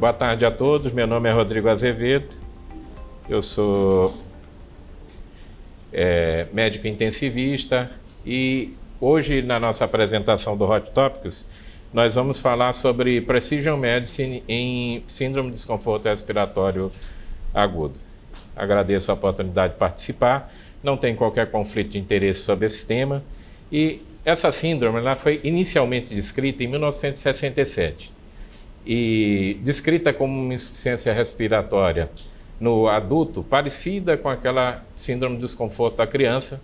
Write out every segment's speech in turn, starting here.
Boa tarde a todos, meu nome é Rodrigo Azevedo, eu sou médico intensivista e hoje na nossa apresentação do Hot Topics nós vamos falar sobre Precision Medicine em síndrome de desconforto respiratório agudo. Agradeço a oportunidade de participar, não tem qualquer conflito de interesse sobre esse tema e essa síndrome ela foi inicialmente descrita em 1967 e descrita como uma insuficiência respiratória no adulto, parecida com aquela síndrome de desconforto da criança,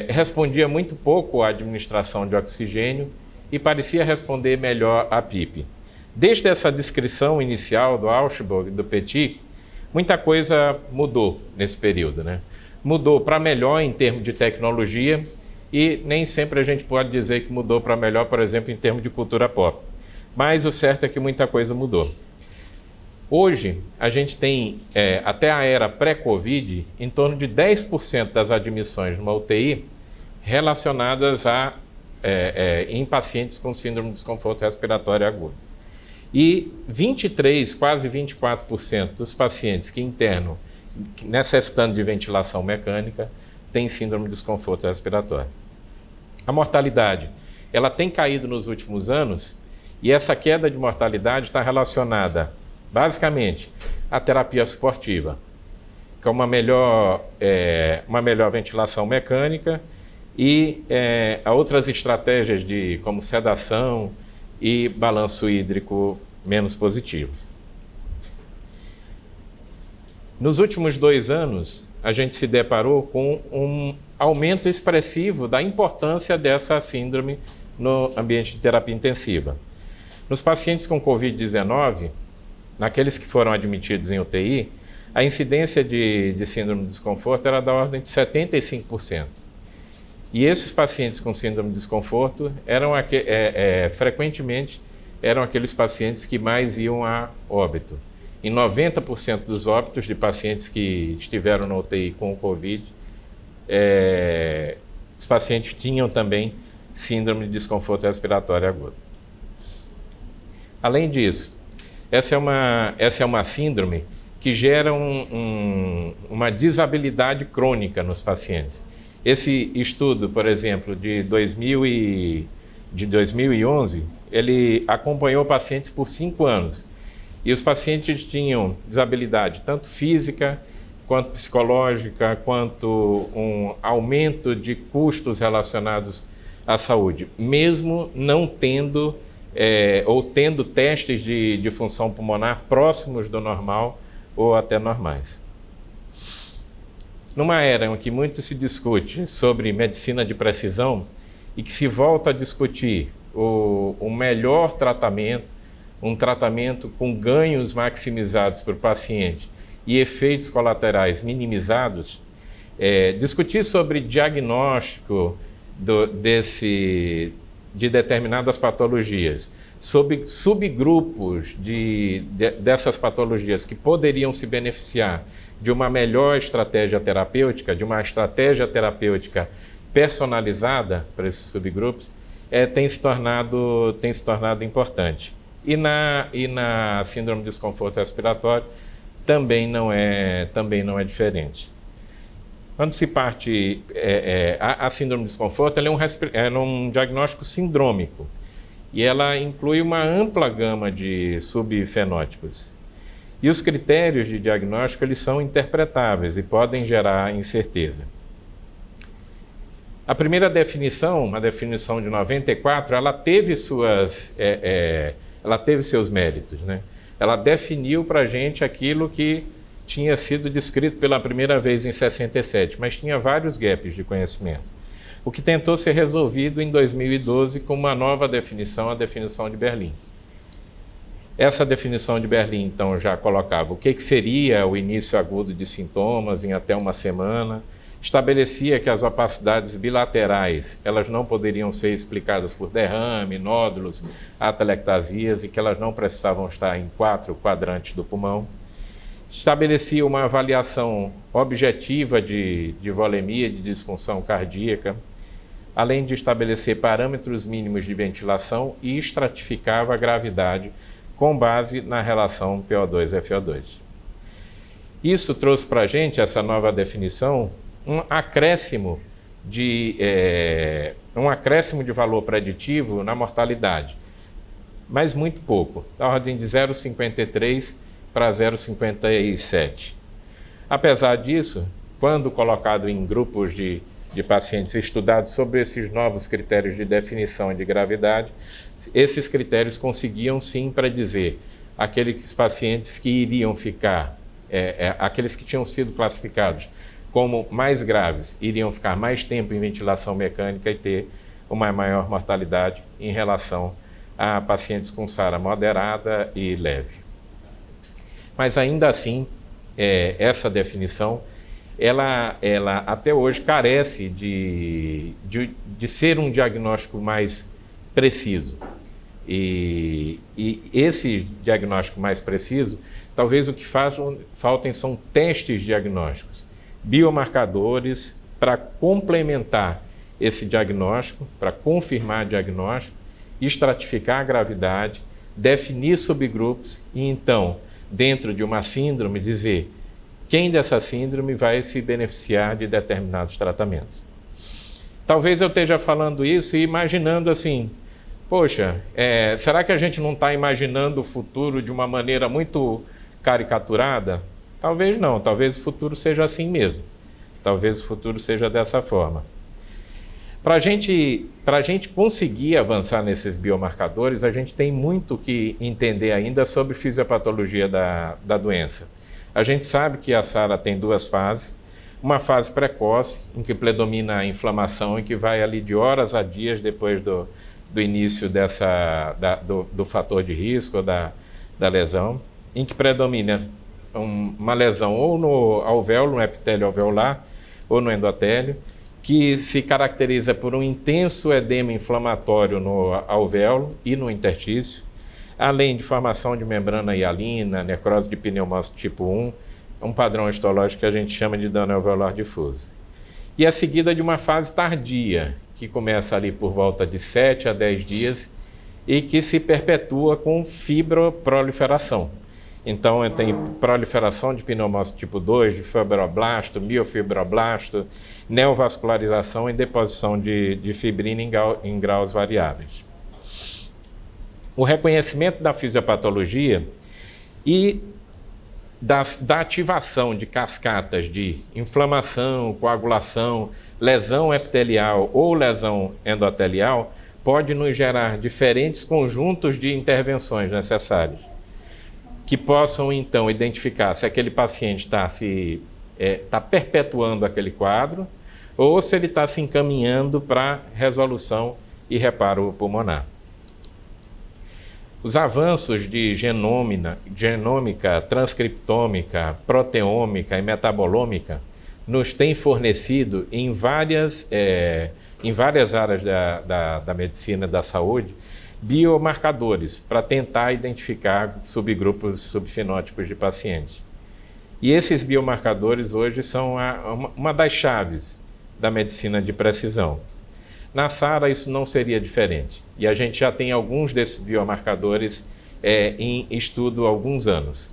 respondia muito pouco à administração de oxigênio e parecia responder melhor à PIP. Desde essa descrição inicial do Augsburg e do Petit, muita coisa mudou nesse período, né? Mudou para melhor em termos de tecnologia e nem sempre a gente pode dizer que mudou para melhor, por exemplo, em termos de cultura pop. Mas o certo é que muita coisa mudou. Hoje, a gente tem, até a era pré-Covid, em torno de 10% das admissões numa UTI relacionadas em pacientes com síndrome de desconforto respiratório agudo. E 23%, quase 24% dos pacientes que internam necessitando de ventilação mecânica têm síndrome de desconforto respiratório. A mortalidade, ela tem caído nos últimos anos e essa queda de mortalidade está relacionada basicamente à terapia suportiva, com uma melhor ventilação mecânica e a outras estratégias como sedação e balanço hídrico menos positivo. Nos últimos 2 anos, a gente se deparou com um aumento expressivo da importância dessa síndrome no ambiente de terapia intensiva. Nos pacientes com Covid-19, naqueles que foram admitidos em UTI, a incidência de síndrome de desconforto era da ordem de 75%. E esses pacientes com síndrome de desconforto frequentemente eram aqueles pacientes que mais iam a óbito. Em 90% dos óbitos de pacientes que estiveram na UTI com o Covid, os pacientes tinham também síndrome de desconforto respiratório agudo. Além disso, essa é uma síndrome que gera uma desabilidade crônica nos pacientes. Esse estudo, por exemplo, de 2011, ele acompanhou pacientes por 5 anos. E os pacientes tinham desabilidade tanto física, quanto psicológica, quanto um aumento de custos relacionados à saúde, mesmo não tendo ou tendo testes de função pulmonar próximos do normal ou até normais. Numa era em que muito se discute sobre medicina de precisão e que se volta a discutir o melhor tratamento, um tratamento com ganhos maximizados para o paciente e efeitos colaterais minimizados, discutir sobre diagnóstico de determinadas patologias, sobre subgrupos dessas patologias que poderiam se beneficiar de uma melhor estratégia terapêutica, de uma estratégia terapêutica personalizada para esses subgrupos, tem se tornado importante. E na síndrome de desconforto respiratório também não é diferente. Quando se parte, a síndrome de desconforto ela é um diagnóstico sindrômico e ela inclui uma ampla gama de subfenótipos. E os critérios de diagnóstico eles são interpretáveis e podem gerar incerteza. A primeira definição, a definição de 94, ela teve seus méritos, né? Ela definiu para a gente aquilo que tinha sido descrito pela primeira vez em 67, mas tinha vários gaps de conhecimento. O que tentou ser resolvido em 2012 com uma nova definição, a definição de Berlim. Essa definição de Berlim, então, já colocava o que seria o início agudo de sintomas em até uma semana, estabelecia que as opacidades bilaterais elas não poderiam ser explicadas por derrame, nódulos, atelectasias e que elas não precisavam estar em 4 quadrantes do pulmão. Estabelecia uma avaliação objetiva de volemia, de disfunção cardíaca, além de estabelecer parâmetros mínimos de ventilação e estratificava a gravidade com base na relação PO2-FO2. Isso trouxe para a gente, essa nova definição, um acréscimo de valor preditivo na mortalidade, mas muito pouco, da ordem de 0,53 para 0,57. Apesar disso, quando colocado em grupos de pacientes estudados sobre esses novos critérios de definição de gravidade, esses critérios conseguiam sim predizer aqueles pacientes que iriam ficar, aqueles que tinham sido classificados como mais graves, iriam ficar mais tempo em ventilação mecânica e ter uma maior mortalidade em relação a pacientes com SARA moderada e leve. Mas ainda assim, essa definição, ela até hoje carece de ser um diagnóstico mais preciso. E esse diagnóstico mais preciso, talvez o que faltem são testes diagnósticos, biomarcadores para complementar esse diagnóstico, para confirmar o diagnóstico, estratificar a gravidade, definir subgrupos e então, dentro de uma síndrome, dizer quem dessa síndrome vai se beneficiar de determinados tratamentos. Talvez eu esteja falando isso e imaginando assim, poxa, será que a gente não está imaginando o futuro de uma maneira muito caricaturada? Talvez não, talvez o futuro seja assim mesmo. Talvez o futuro seja dessa forma. Para a gente conseguir avançar nesses biomarcadores, a gente tem muito que entender ainda sobre fisiopatologia da doença. A gente sabe que a SARA tem duas fases. Uma fase precoce, em que predomina a inflamação e que vai ali de horas a dias depois do início do fator de risco ou da lesão, em que predomina uma lesão ou no alvéolo, no epitélio alveolar, ou no endotélio, que se caracteriza por um intenso edema inflamatório no alvéolo e no interstício, além de formação de membrana hialina, necrose de pneumócito tipo 1, um padrão histológico que a gente chama de dano alveolar difuso. E é seguida de uma fase tardia, que começa ali por volta de 7 a 10 dias e que se perpetua com fibroproliferação. Então, tem proliferação de pneumócito tipo 2, de fibroblasto, miofibroblasto, neovascularização e deposição de fibrina em graus variáveis. O reconhecimento da fisiopatologia e da ativação de cascatas de inflamação, coagulação, lesão epitelial ou lesão endotelial pode nos gerar diferentes conjuntos de intervenções necessárias, que possam, então, identificar se aquele paciente está perpetuando aquele quadro ou se ele está se encaminhando para resolução e reparo pulmonar. Os avanços de genômica, transcriptômica, proteômica e metabolômica nos têm fornecido em várias áreas da medicina da saúde biomarcadores para tentar identificar subgrupos, subfenótipos de pacientes. E esses biomarcadores hoje são uma das chaves da medicina de precisão. Na SARA isso não seria diferente, e a gente já tem alguns desses biomarcadores em estudo há alguns anos.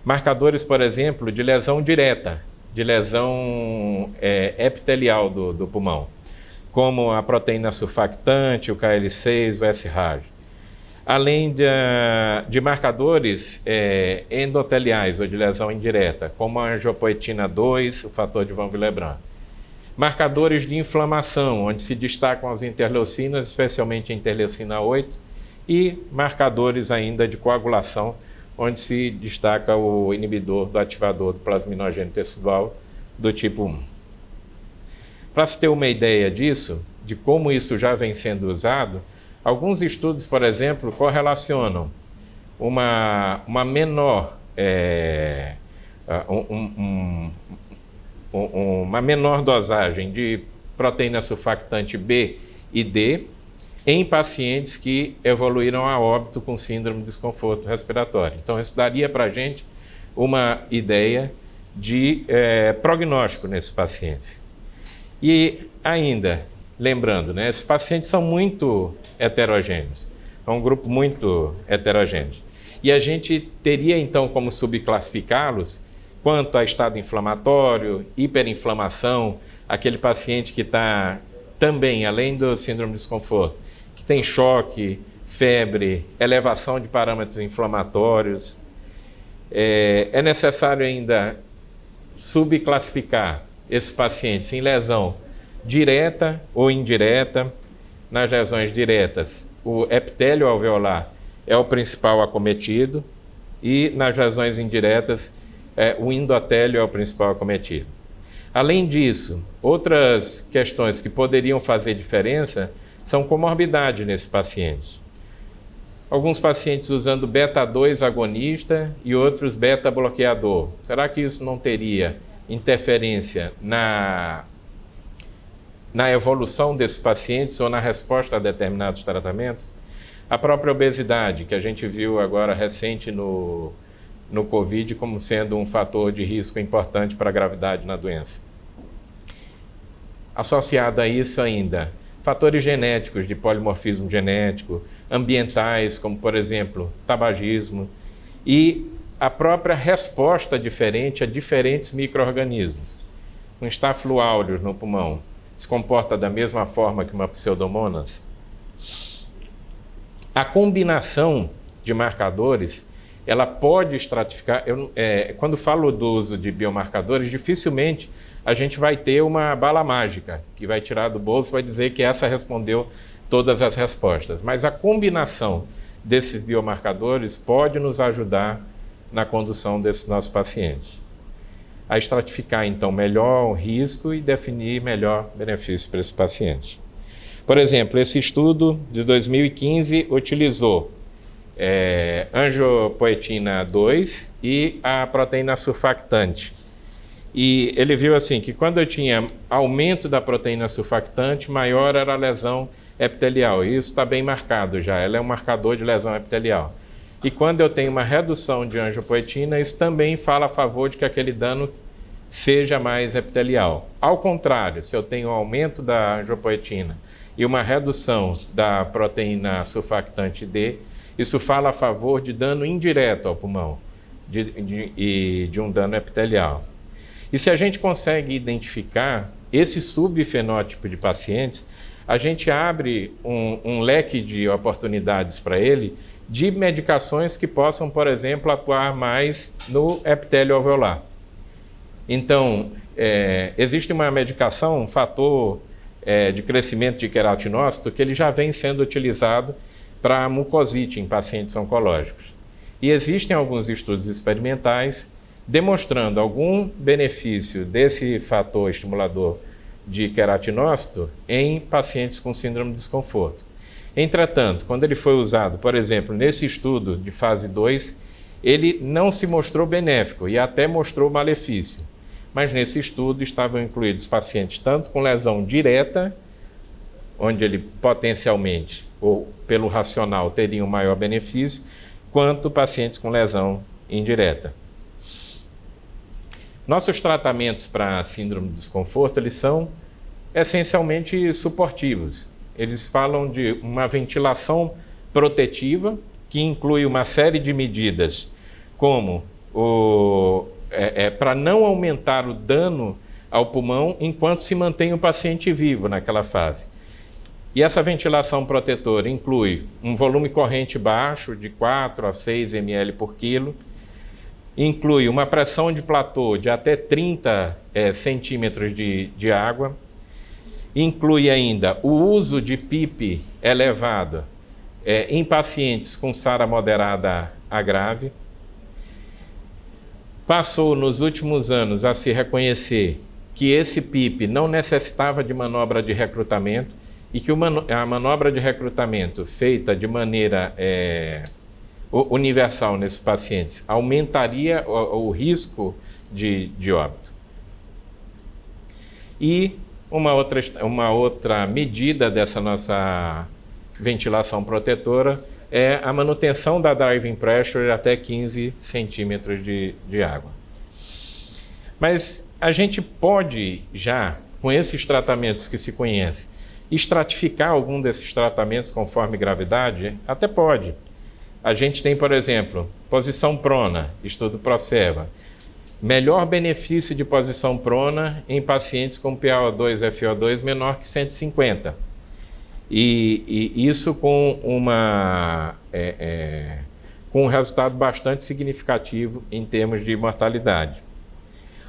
Marcadores, por exemplo, de lesão direta, de lesão epitelial do pulmão, como a proteína surfactante, o KL6, o SRAG. Além de marcadores endoteliais ou de lesão indireta, como a angiopoetina 2, o fator de von Willebrand. Marcadores de inflamação, onde se destacam as interleucinas, especialmente a interleucina 8, e marcadores ainda de coagulação, onde se destaca o inibidor do ativador do plasminogênio tecidual do tipo 1. Para se ter uma ideia disso, de como isso já vem sendo usado, alguns estudos, por exemplo, correlacionam uma menor dosagem de proteína surfactante B e D em pacientes que evoluíram a óbito com síndrome de desconforto respiratório. Então, isso daria para a gente uma ideia de prognóstico nesses pacientes. E ainda, lembrando, esses pacientes são muito heterogêneos, é um grupo muito heterogêneo. E a gente teria, então, como subclassificá-los quanto a estado inflamatório, hiperinflamação, aquele paciente que está também, além do síndrome de desconforto, que tem choque, febre, elevação de parâmetros inflamatórios. É necessário ainda subclassificar esses pacientes em lesão direta ou indireta. Nas lesões diretas, o epitélio alveolar é o principal acometido e nas lesões indiretas, o endotélio é o principal acometido. Além disso, outras questões que poderiam fazer diferença são comorbidade nesses pacientes. Alguns pacientes usando beta-2 agonista e outros beta-bloqueador. Será que isso não teria interferência na evolução desses pacientes ou na resposta a determinados tratamentos? A própria obesidade, que a gente viu agora recente no COVID como sendo um fator de risco importante para a gravidade na doença. Associado a isso ainda, fatores genéticos de polimorfismo genético, ambientais, como por exemplo, tabagismo, e a própria resposta diferente a diferentes micro-organismos. Um Staphylococcus aureus no pulmão se comporta da mesma forma que uma Pseudomonas? A combinação de marcadores, ela pode estratificar. Quando falo do uso de biomarcadores, dificilmente a gente vai ter uma bala mágica que vai tirar do bolso e vai dizer que essa respondeu todas as respostas. Mas a combinação desses biomarcadores pode nos ajudar na condução desses nossos pacientes a estratificar, então, melhor o risco e definir melhor benefício para esse paciente. Por exemplo, esse estudo de 2015 utilizou angiopoetina 2 e a proteína surfactante. E ele viu assim que quando eu tinha aumento da proteína surfactante, maior era a lesão epitelial. E isso está bem marcado já, ela é um marcador de lesão epitelial. E quando eu tenho uma redução de angiopoetina, isso também fala a favor de que aquele dano seja mais epitelial. Ao contrário, se eu tenho um aumento da angiopoetina e uma redução da proteína surfactante D, isso fala a favor de dano indireto ao pulmão e de um dano epitelial. E se a gente consegue identificar esse subfenótipo de pacientes, a gente abre um leque de oportunidades para ele de medicações que possam, por exemplo, atuar mais no epitélio alveolar. Então, existe uma medicação, um fator de crescimento de queratinócito, que ele já vem sendo utilizado para mucosite em pacientes oncológicos. E existem alguns estudos experimentais demonstrando algum benefício desse fator estimulador de queratinócito em pacientes com síndrome de desconforto. Entretanto, quando ele foi usado, por exemplo, nesse estudo de fase 2, ele não se mostrou benéfico e até mostrou malefício. Mas nesse estudo estavam incluídos pacientes tanto com lesão direta, onde ele potencialmente, ou pelo racional, teria um maior benefício, quanto pacientes com lesão indireta. Nossos tratamentos para síndrome de desconforto, eles são essencialmente suportivos. Eles falam de uma ventilação protetiva, que inclui uma série de medidas, como para não aumentar o dano ao pulmão enquanto se mantém o paciente vivo naquela fase. E essa ventilação protetora inclui um volume corrente baixo, de 4 a 6 ml por quilo, inclui uma pressão de platô de até 30 centímetros de água, inclui ainda o uso de PIP elevado em pacientes com SARA moderada a grave. Passou nos últimos anos a se reconhecer que esse PIP não necessitava de manobra de recrutamento e que a manobra de recrutamento feita de maneira universal nesses pacientes aumentaria o risco de óbito. E uma outra medida dessa nossa ventilação protetora é a manutenção da driving pressure até 15 centímetros de água. Mas a gente pode já, com esses tratamentos que se conhece, estratificar algum desses tratamentos conforme gravidade? Até pode. A gente tem, por exemplo, posição prona, estudo ProSERVA. Melhor benefício de posição prona em pacientes com PaO2 e FO2 menor que 150. E isso com com um resultado bastante significativo em termos de mortalidade.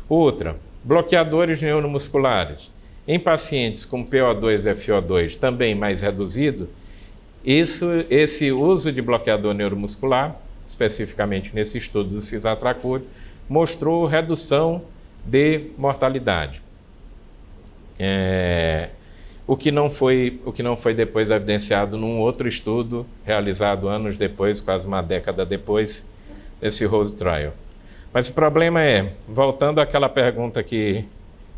Outra, bloqueadores neuromusculares. Em pacientes com PaO2 e FO2 também mais reduzido, esse uso de bloqueador neuromuscular, especificamente nesse estudo do Cisatracur, mostrou redução de mortalidade. O que não foi depois evidenciado num outro estudo realizado anos depois, quase uma década depois, esse Rose Trial. Mas o problema é, voltando àquela pergunta que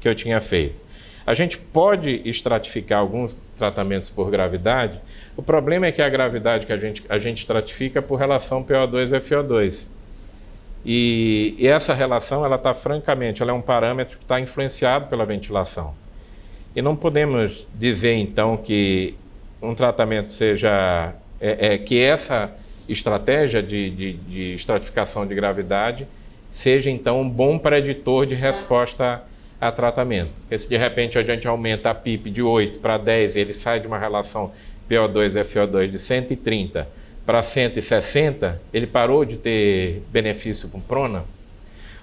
eu tinha feito, a gente pode estratificar alguns tratamentos por gravidade. O problema é que a gravidade que a gente estratifica é por relação PaO2 e FO2. E essa relação, ela é um parâmetro que está influenciado pela ventilação. E não podemos dizer, então, que um tratamento seja... que essa estratégia de estratificação de gravidade seja, então, um bom preditor de resposta a tratamento. Porque se, de repente, a gente aumenta a PIP de 8 para 10 e ele sai de uma relação PaO2 e FO2 de 130 para 160, ele parou de ter benefício com prona?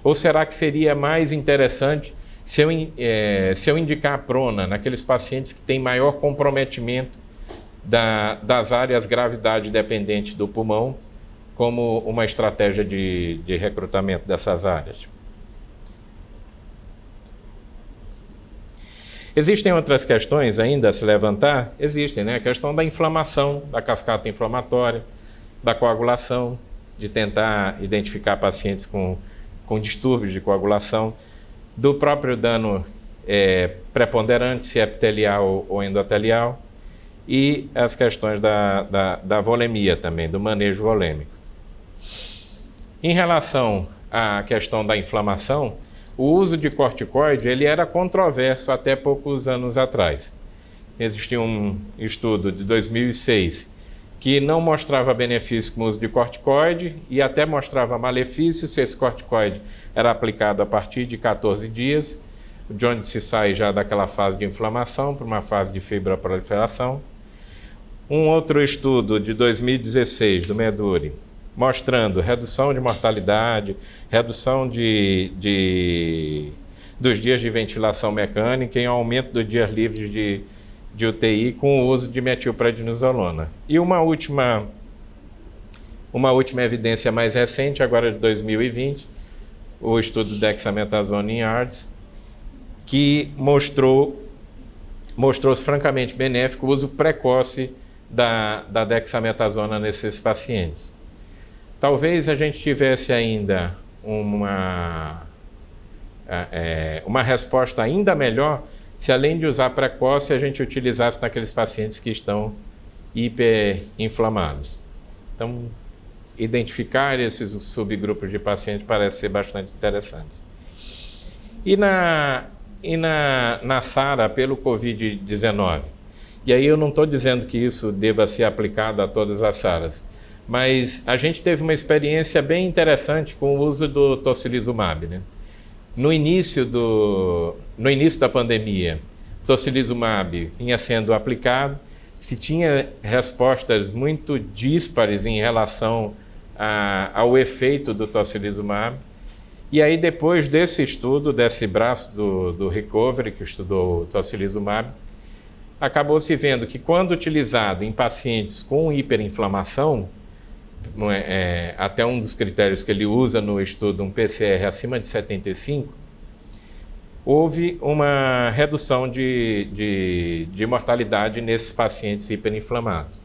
Ou será que seria mais interessante se eu indicar a prona naqueles pacientes que têm maior comprometimento das áreas gravidade dependente do pulmão, como uma estratégia de recrutamento dessas áreas? Existem outras questões ainda a se levantar? Existem, né? A questão da inflamação, da cascata inflamatória, da coagulação, de tentar identificar pacientes com distúrbios de coagulação, do próprio dano preponderante, se é epitelial ou endotelial, e as questões da volemia também, do manejo volêmico. Em relação à questão da inflamação, o uso de corticoide ele era controverso até poucos anos atrás. Existia um estudo de 2006 que não mostrava benefício com o uso de corticoide e até mostrava malefício se esse corticoide era aplicado a partir de 14 dias, de onde se sai já daquela fase de inflamação para uma fase de fibroproliferação. Um outro estudo de 2016 do Meduri, mostrando redução de mortalidade, redução dos dias de ventilação mecânica e aumento dos dias livres de UTI com o uso de metilprednisolona. E uma última evidência mais recente, agora de 2020, o estudo dexametasona em ARDS, que mostrou-se francamente benéfico o uso precoce da dexametasona nesses pacientes. Talvez a gente tivesse ainda uma resposta ainda melhor se, além de usar precoce, a gente utilizasse naqueles pacientes que estão hiperinflamados. Então, identificar esses subgrupos de pacientes parece ser bastante interessante. E na SARA pelo Covid-19, e aí eu não estou dizendo que isso deva ser aplicado a todas as SARAs, mas a gente teve uma experiência bem interessante com o uso do tocilizumab, né? No início da pandemia, tocilizumab vinha sendo aplicado, se tinha respostas muito díspares em relação ao efeito do tocilizumab. E aí, depois desse estudo, desse braço do Recovery, que estudou o tocilizumab, acabou se vendo que, quando utilizado em pacientes com hiperinflamação, até um dos critérios que ele usa no estudo, um PCR acima de 75, houve uma redução de mortalidade nesses pacientes hiperinflamados.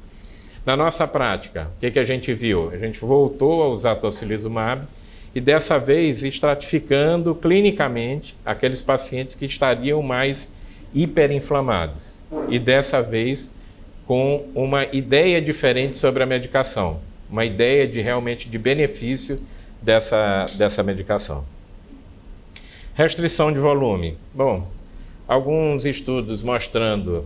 Na nossa prática, o que a gente viu? A gente voltou a usar tocilizumab e dessa vez estratificando clinicamente aqueles pacientes que estariam mais hiperinflamados. E dessa vez com uma ideia diferente sobre a medicação, uma ideia realmente de benefício dessa medicação. Restrição de volume. Bom, alguns estudos mostrando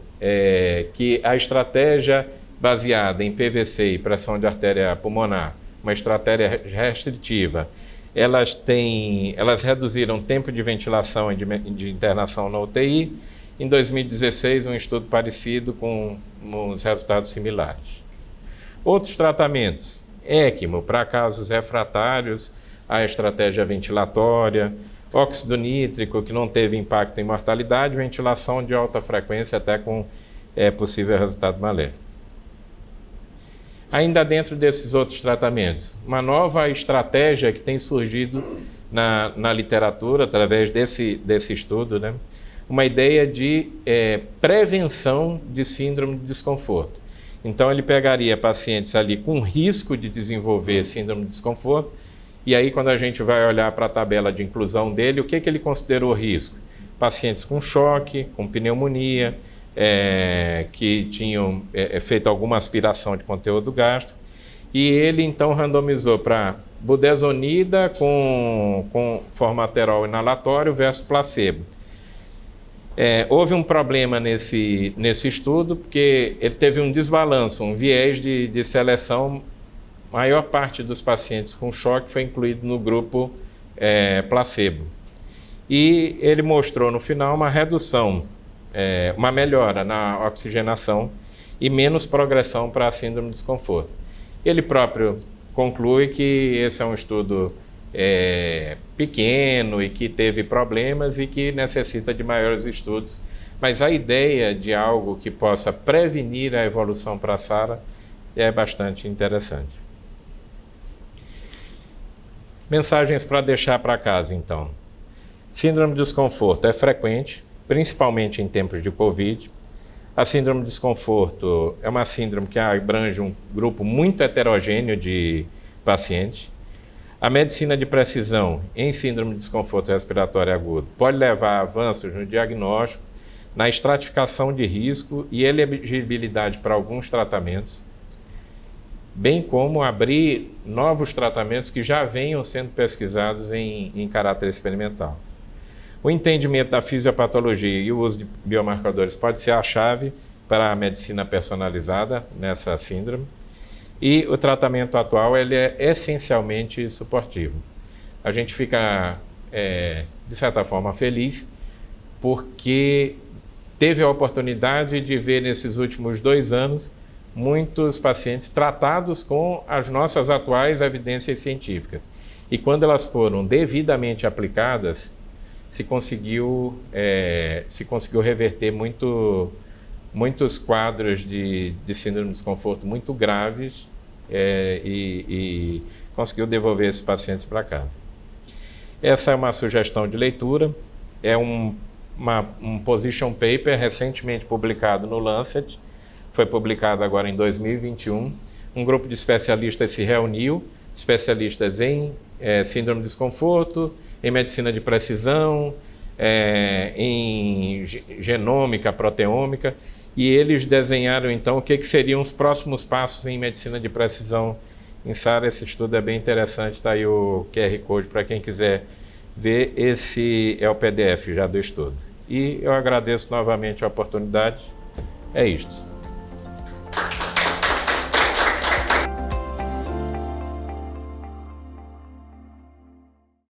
que a estratégia baseada em PVC e pressão de artéria pulmonar, uma estratégia restritiva, elas reduziram o tempo de ventilação e de internação na UTI. Em 2016, um estudo parecido com uns resultados similares. Outros tratamentos, ECMO, para casos refratários à estratégia ventilatória, óxido nítrico, que não teve impacto em mortalidade, ventilação de alta frequência até com possível resultado maléfico. Ainda dentro desses outros tratamentos, uma nova estratégia que tem surgido na literatura, através desse estudo, né? Uma ideia de prevenção de síndrome de desconforto. Então, ele pegaria pacientes ali com risco de desenvolver síndrome de desconforto, e aí, quando a gente vai olhar para a tabela de inclusão dele, o que ele considerou risco? Pacientes com choque, com pneumonia, que tinham feito alguma aspiração de conteúdo gástrico, e ele então randomizou para budesonida com formoterol inalatório versus placebo. Houve um problema nesse estudo, porque ele teve um desbalanço, um viés de seleção. A maior parte dos pacientes com choque foi incluído no grupo placebo. E ele mostrou no final uma redução, uma melhora na oxigenação e menos progressão para a síndrome de desconforto. Ele próprio conclui que esse é um estudo pequeno e que teve problemas e que necessita de maiores estudos, mas a ideia de algo que possa prevenir a evolução para a SARA é bastante interessante. Mensagens para deixar para casa, então. Síndrome de desconforto é frequente, principalmente em tempos de Covid. A síndrome de desconforto é uma síndrome que abrange um grupo muito heterogêneo de pacientes. A medicina de precisão em síndrome de desconforto respiratório agudo pode levar a avanços no diagnóstico, na estratificação de risco e elegibilidade para alguns tratamentos, bem como abrir novos tratamentos que já venham sendo pesquisados em caráter experimental. O entendimento da fisiopatologia e o uso de biomarcadores pode ser a chave para a medicina personalizada nessa síndrome. E o tratamento atual ele é essencialmente suportivo. A gente fica, de certa forma, feliz porque teve a oportunidade de ver nesses últimos 2 anos muitos pacientes tratados com as nossas atuais evidências científicas. E quando elas foram devidamente aplicadas, se conseguiu reverter muitos quadros de síndrome de desconforto muito graves e conseguiu devolver esses pacientes para casa. Essa é uma sugestão de leitura, é um position paper recentemente publicado no Lancet, foi publicado agora em 2021. Um grupo de especialistas se reuniu, especialistas em síndrome de desconforto, em medicina de precisão, em genômica, proteômica, e eles desenharam então o que seriam os próximos passos em medicina de precisão em SARA. Esse estudo é bem interessante, está aí o QR Code para quem quiser ver. Esse é o PDF já do estudo. E eu agradeço novamente a oportunidade. É isto.